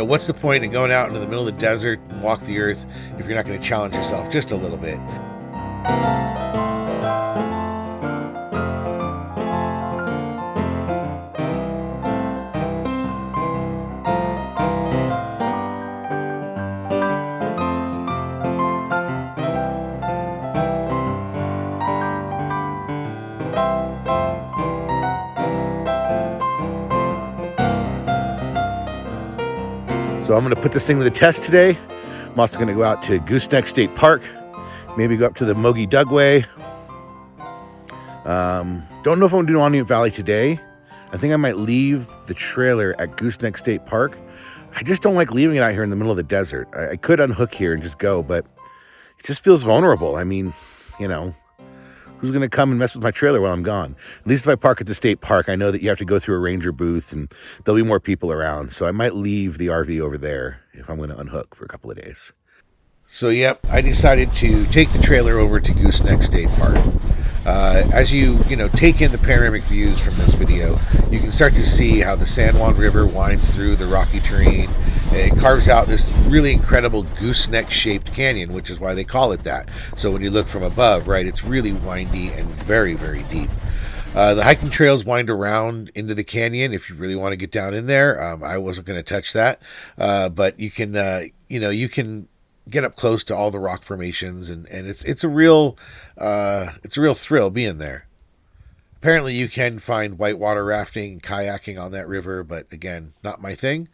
what's the point in going out into the middle of the desert and walk the earth if you're not going to challenge yourself just a little bit? So I'm going to put this thing to the test today. I'm also going to go out to Goosnecks State Park, maybe go up to the Moki Dugway. Don't know if I'm going to do Onion Valley today. I think I might leave the trailer at Goosnecks State Park. I just don't like leaving it out here in the middle of the desert. I could unhook here and just go, but it just feels vulnerable. I mean, who's going to come and mess with my trailer while I'm gone? At least if I park at the state park, I know that you have to go through a ranger booth and there'll be more people around. So I might leave the RV over there if I'm going to unhook for a couple of days. So, yep, I decided to take the trailer over to Goosnecks State Park. As you take in the panoramic views from this video, you can start to see how the San Juan River winds through the rocky terrain. It carves out this really incredible gooseneck-shaped canyon, which is why they call it that. So when you look from above, right, it's really windy and very, very deep. The hiking trails wind around into the canyon if you really want to get down in there. I wasn't going to touch that, but you can, you can get up close to all the rock formations, and it's a real thrill being there. Apparently you can find whitewater rafting and kayaking on that river, but again, not my thing.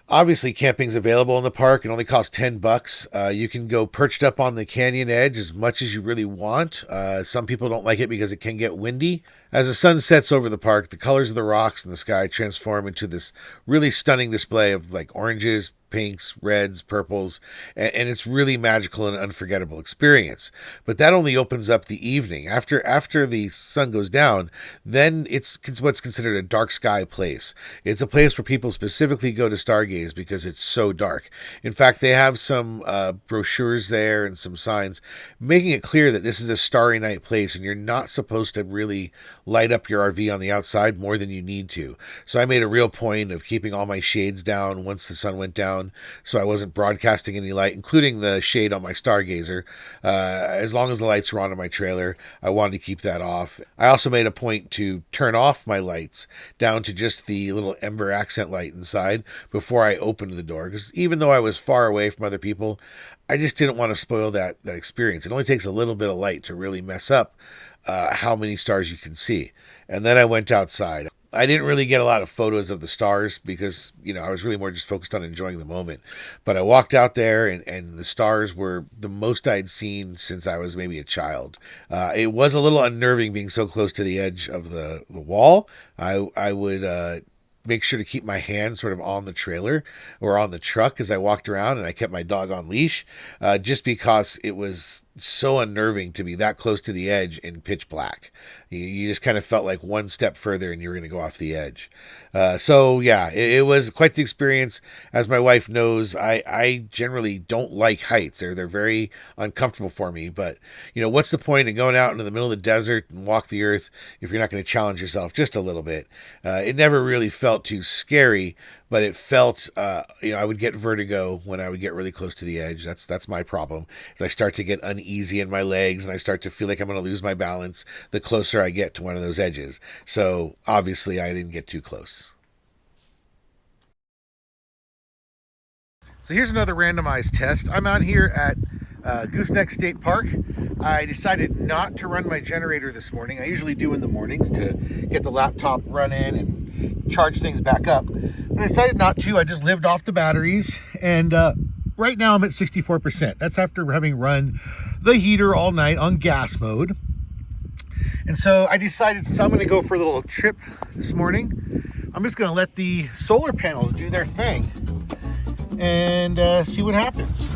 Obviously, camping's available in the park. It only costs $10. You can go perched up on the canyon edge as much as you really want. Some people don't like it because it can get windy. As the sun sets over the park, the colors of the rocks and the sky transform into this really stunning display of like oranges, pinks, reds, purples, and it's really magical and unforgettable experience. But that only opens up the evening. After the sun goes down, then it's what's considered a dark sky place. It's a place where people specifically go to stargaze because it's so dark. In fact, they have some brochures there and some signs making it clear that this is a starry night place and you're not supposed to really light up your RV on the outside more than you need to. So I made a real point of keeping all my shades down once the sun went down, so I wasn't broadcasting any light, including the shade on my stargazer. As long as the lights were on in my trailer, I wanted to keep that off. I also made a point to turn off my lights down to just the little ember accent light inside before I opened the door, because even though I was far away from other people, I just didn't want to spoil that experience. It only takes a little bit of light to really mess up how many stars you can see. And then I went outside. I didn't really get a lot of photos of the stars because, I was really more just focused on enjoying the moment. But I walked out there and the stars were the most I'd seen since I was maybe a child. It was a little unnerving being so close to the edge of the wall. I would make sure to keep my hand sort of on the trailer or on the truck as I walked around, and I kept my dog on leash just because it was so unnerving to be that close to the edge in pitch black. You just kind of felt like one step further and you were going to go off the edge. So yeah, it was quite the experience. As my wife knows, I generally don't like heights. They're very uncomfortable for me, but what's the point in going out into the middle of the desert and walk the earth if you're not going to challenge yourself just a little bit? It never really felt too scary, but it felt, I would get vertigo when I would get really close to the edge. That's my problem. As I start to get uneasy in my legs and I start to feel like I'm going to lose my balance the closer I get to one of those edges. So obviously I didn't get too close. So here's another randomized test. I'm out here at Goosnecks State Park. I decided not to run my generator this morning. I usually do in the mornings to get the laptop running and charge things back up. But I decided not to. I just lived off the batteries, and right now I'm at 64%. That's after having run the heater all night on gas mode. And so I decided, I'm going to go for a little trip this morning. I'm just going to let the solar panels do their thing and see what happens.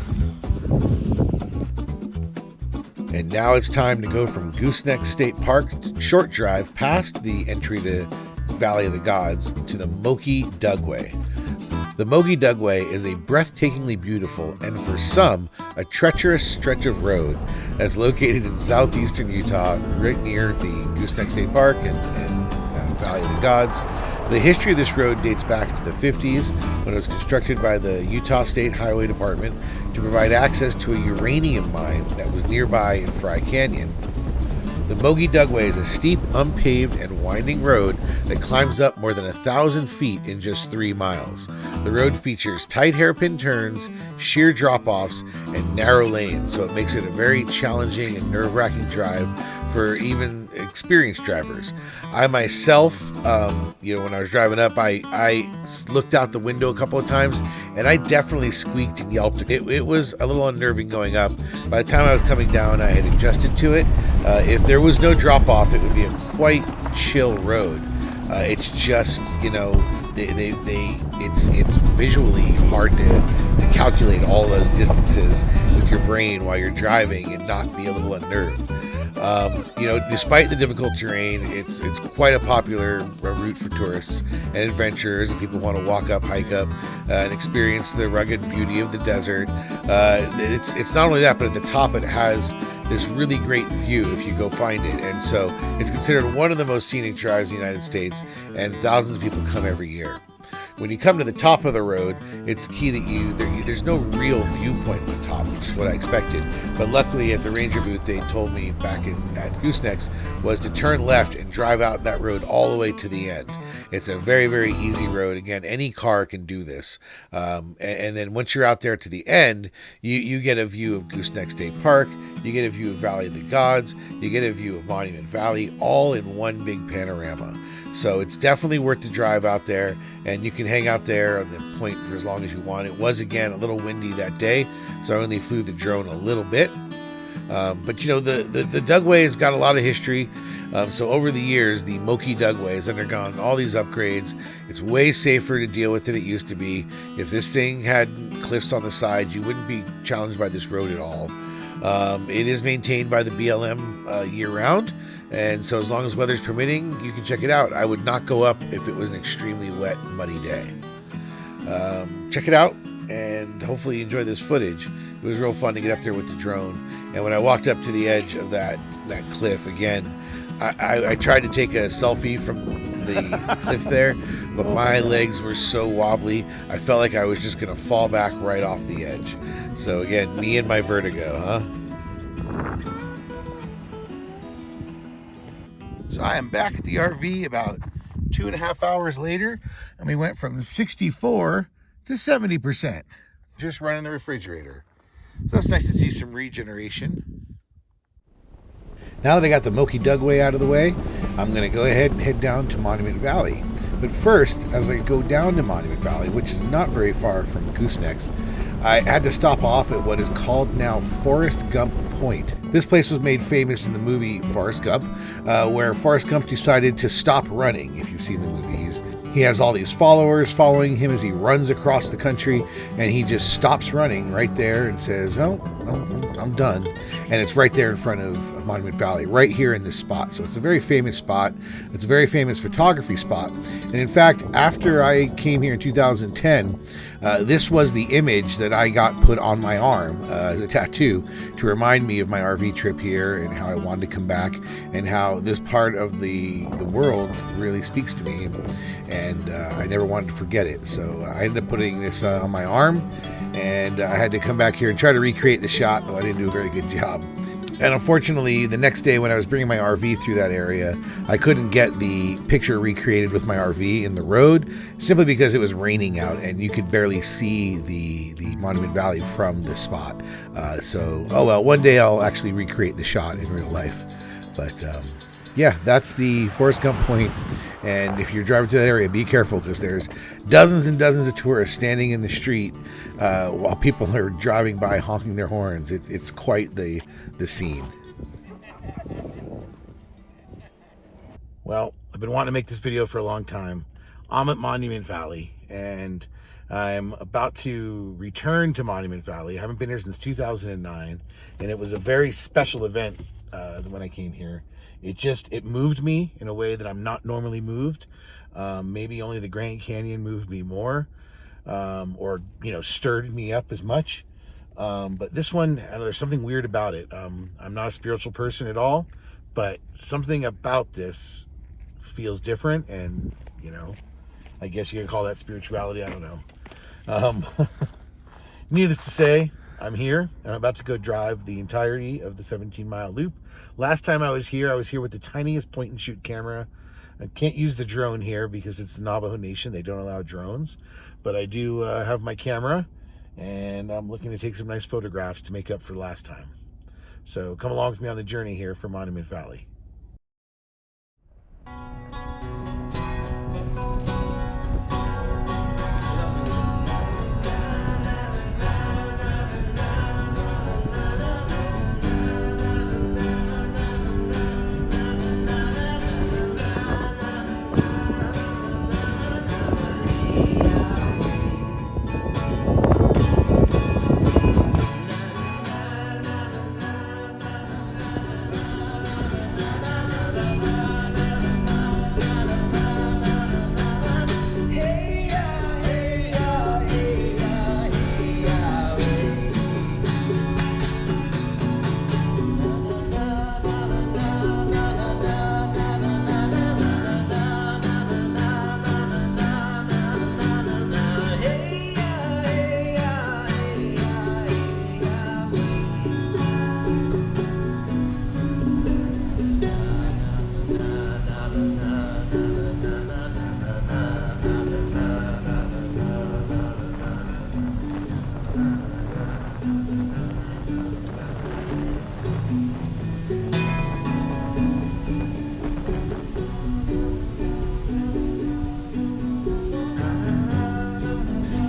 And now it's time to go from Goosnecks State Park, short drive past the entry to Valley of the Gods, to the Moki Dugway. The Moki Dugway is a breathtakingly beautiful and for some a treacherous stretch of road that's located in southeastern Utah, right near the Goosnecks State Park and Valley of the Gods. The history of this road dates back to the 50s when it was constructed by the Utah State Highway Department to provide access to a uranium mine that was nearby in Fry Canyon. The Moki Dugway is a steep, unpaved, and winding road that climbs up more than 1,000 feet in just 3 miles. The road features tight hairpin turns, sheer drop-offs, and narrow lanes, so it makes it a very challenging and nerve-wracking drive for even experienced drivers. I myself, when I was driving up, I looked out the window a couple of times, and I definitely squeaked and yelped. It was a little unnerving going up. By the time I was coming down, I had adjusted to it. If there was no drop-off, it would be a quite chill road. It's just, it's visually hard to calculate all those distances with your brain while you're driving and not be a little unnerved. Despite the difficult terrain, it's quite a popular route for tourists and adventurers and people who want to walk up, hike up, and experience the rugged beauty of the desert. It's not only that, but at the top it has this really great view if you go find it, and so it's considered one of the most scenic drives in the United States, and thousands of people come every year. When you come to the top of the road, it's key that there's no real viewpoint at the top, which is what I expected. But luckily at the ranger booth, they told me back at Goosnecks was to turn left and drive out that road all the way to the end. It's a very, very easy road. Again, any car can do this. And then once you're out there to the end, you get a view of Goosnecks State Park, you get a view of Valley of the Gods, you get a view of Monument Valley, all in one big panorama. So it's definitely worth the drive out there, and you can hang out there on the point for as long as you want. It was, again, a little windy that day, so I only flew the drone a little bit. But the Dugway has got a lot of history. So over the years, the Moki Dugway has undergone all these upgrades. It's way safer to deal with than it used to be. If this thing had cliffs on the sides, you wouldn't be challenged by this road at all. It is maintained by the BLM year-round, and so as long as weather's permitting, you can check it out. I would not go up if it was an extremely wet, muddy day. Check it out, and hopefully you enjoy this footage. It was real fun to get up there with the drone, and when I walked up to the edge of that cliff again, I tried to take a selfie from the cliff there, but my legs were so wobbly, I felt like I was just going to fall back right off the edge. So again, me and my vertigo, huh? So I am back at the RV about 2.5 hours later, and we went from 64 to 70%, just running the refrigerator. So that's nice to see some regeneration. Now that I got the Moki Dugway out of the way, I'm going to go ahead and head down to Monument Valley. But first, as I go down to Monument Valley, which is not very far from Goosnecks, I had to stop off at what is called now Forrest Gump Point. This place was made famous in the movie Forrest Gump, where Forrest Gump decided to stop running, if you've seen the movie. He has all these followers following him as he runs across the country, and he just stops running right there and says, oh, I'm done. And it's right there in front of Monument Valley, right here in this spot. So it's a very famous spot. It's a very famous photography spot. And in fact, after I came here in 2010, this was the image that I got put on my arm as a tattoo to remind me of my RV trip here and how I wanted to come back and how this part of the world really speaks to me. And I never wanted to forget it. So I ended up putting this on my arm, and I had to come back here and try to recreate the shot, though I didn't do a very good job. And unfortunately, the next day when I was bringing my RV through that area, I couldn't get the picture recreated with my RV in the road, simply because it was raining out and you could barely see the Monument Valley from the spot. Oh well, one day I'll actually recreate the shot in real life. But yeah, that's the Forrest Gump Point. And if you're driving through that area, be careful, because there's dozens and dozens of tourists standing in the street while people are driving by honking their horns. It's quite the scene. Well, I've been wanting to make this video for a long time. I'm at Monument Valley, and I'm about to return to Monument Valley. I haven't been here since 2009, and it was a very special event when I came here. It moved me in a way that I'm not normally moved. Maybe only the Grand Canyon moved me more, or stirred me up as much. But this one, I know there's something weird about it. I'm not a spiritual person at all, but something about this feels different, and I guess you can call that spirituality. I don't know. Um, Needless to say, I'm here and I'm about to go drive the entirety of the 17-mile loop. Last time I was here with the tiniest point and shoot camera. I can't use the drone here because it's the Navajo Nation. They don't allow drones, but I do have my camera, and I'm looking to take some nice photographs to make up for last time. So come along with me on the journey here for Monument Valley.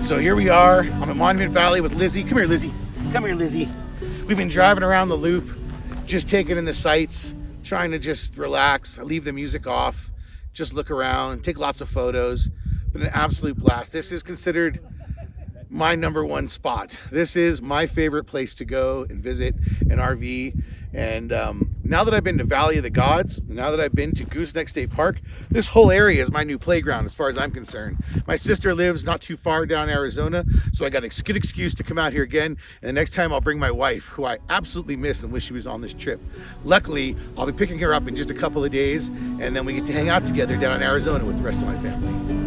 So here we are. I'm at Monument Valley with Lizzie. Come here, Lizzie. Come here, Lizzie. We've been driving around the loop, just taking in the sights, trying to just relax. I leave the music off, just look around, take lots of photos. Been an absolute blast. This is considered my #1 spot. This is my favorite place to go and visit an RV. And now that I've been to Valley of the Gods, now that I've been to Goosnecks State Park, this whole area is my new playground as far as I'm concerned. My sister lives not too far down Arizona, so I got a good excuse to come out here again. And the next time I'll bring my wife, who I absolutely miss and wish she was on this trip. Luckily, I'll be picking her up in just a couple of days, and then we get to hang out together down in Arizona with the rest of my family.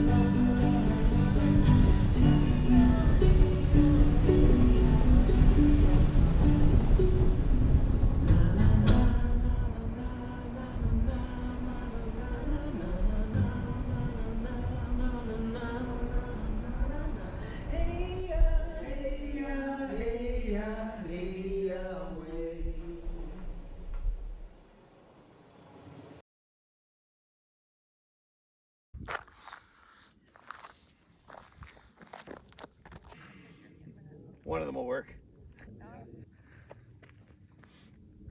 One of them will work.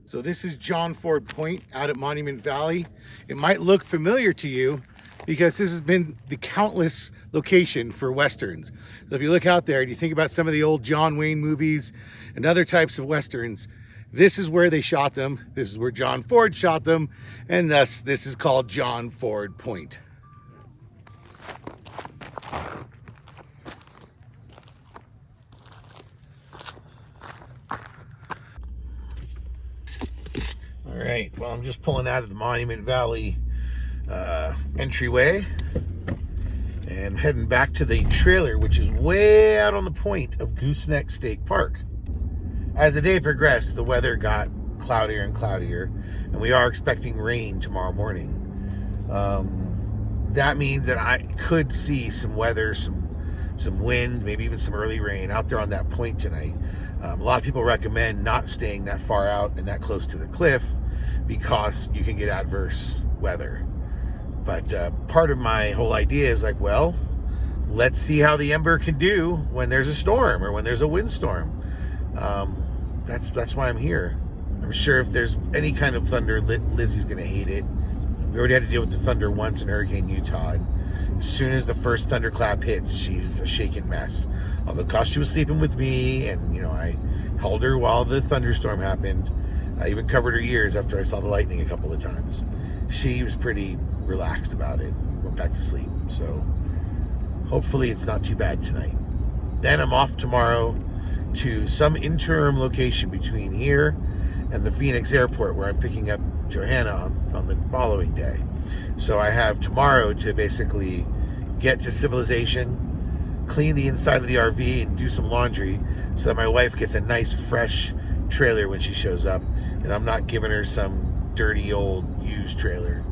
So this is John Ford Point out at Monument Valley. It might look familiar to you because this has been the countless location for Westerns. So if you look out there and you think about some of the old John Wayne movies and other types of Westerns, this is where they shot them. This is where John Ford shot them. And thus this is called John Ford Point. All right, well, I'm just pulling out of the Monument Valley entryway and heading back to the trailer, which is way out on the point of Goosnecks State Park. As the day progressed, the weather got cloudier and cloudier, and we are expecting rain tomorrow morning. That means that I could see some weather, some wind, maybe even some early rain out there on that point tonight. A lot of people recommend not staying that far out and that close to the cliff because you can get adverse weather. But part of my whole idea is like, well, let's see how the Ember can do when there's a storm or when there's a windstorm. That's why I'm here. I'm sure if there's any kind of thunder, Lizzie's gonna hate it. We already had to deal with the thunder once in Hurricane Utah. And as soon as the first thunderclap hits, she's a shaken mess. Although, because she was sleeping with me, and I held her while the thunderstorm happened. I even covered her ears after I saw the lightning a couple of times. She was pretty relaxed about it. Went back to sleep. So hopefully it's not too bad tonight. Then I'm off tomorrow to some interim location between here and the Phoenix airport, where I'm picking up Johanna on the following day. So I have tomorrow to basically get to civilization, clean the inside of the RV, and do some laundry so that my wife gets a nice, fresh trailer when she shows up, and I'm not giving her some dirty old used trailer.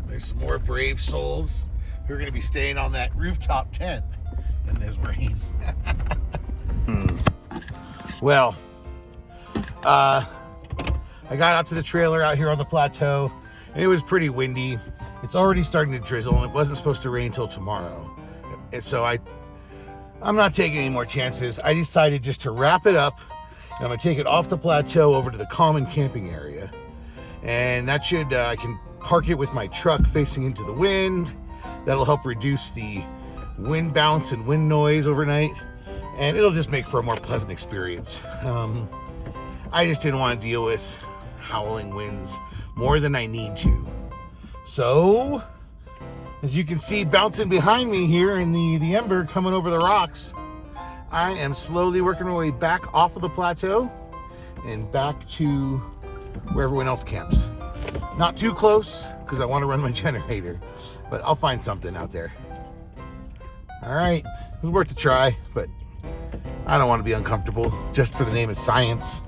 There's some more brave souls who are going to be staying on that rooftop tent in this rain. Well, I got out to the trailer out here on the plateau, and it was pretty windy. It's already starting to drizzle, and it wasn't supposed to rain until tomorrow. And so I'm not taking any more chances. I decided just to wrap it up, and I'm going to take it off the plateau over to the common camping area. And that should, I can park it with my truck facing into the wind. That'll help reduce the wind bounce and wind noise overnight, and it'll just make for a more pleasant experience. I just didn't want to deal with howling winds more than I need to. So, as you can see bouncing behind me here in the Ember coming over the rocks, I am slowly working my way back off of the plateau and back to where everyone else camps. Not too close, because I want to run my generator, but I'll find something out there. All right, it was worth a try, but I don't want to be uncomfortable just for the name of science.